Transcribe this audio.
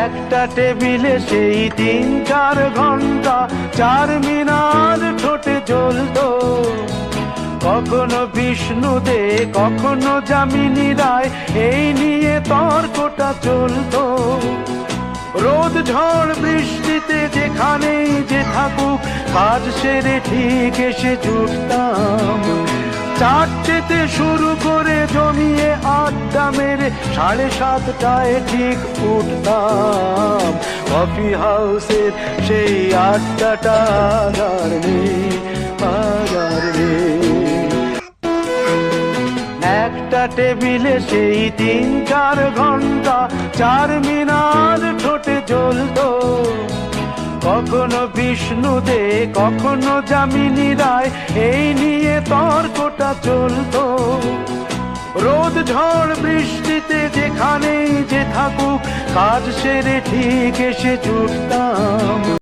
একটা টেবিলে সেই 3-4 ঘন্টা চারমিনার ঠোঁটে জ্বলতো। কখনো বিষ্ণু দে কখনো যামিনী রায়, এই নিয়ে তর্কটা চলতো। রোদ ঝড় বৃষ্টিতে যেখানেই যে থাকুক, কাজ সেরে ঠিক এসে জুটতাম। চারটেতে শুরু করে জমিয়ে আড্ডা মেরে 7:30টায় ঠিক উঠতাম। কফি হাউসের সেই আড্ডাটা আর নেই, আর নেই। একটা টেবিলে সেই 3-4 ঘন্টা চারমিনার ঠোঁটে জ্বলতো। কখনো বিষ্ণু দে কখনো যামিনী রায়, এই নিয়ে তর্কটা চলতো। রোদ ঝড় বৃষ্টিতে যেখানেই যে থাকুক, কাজ সেরে ঠিক এসে জুটতাম।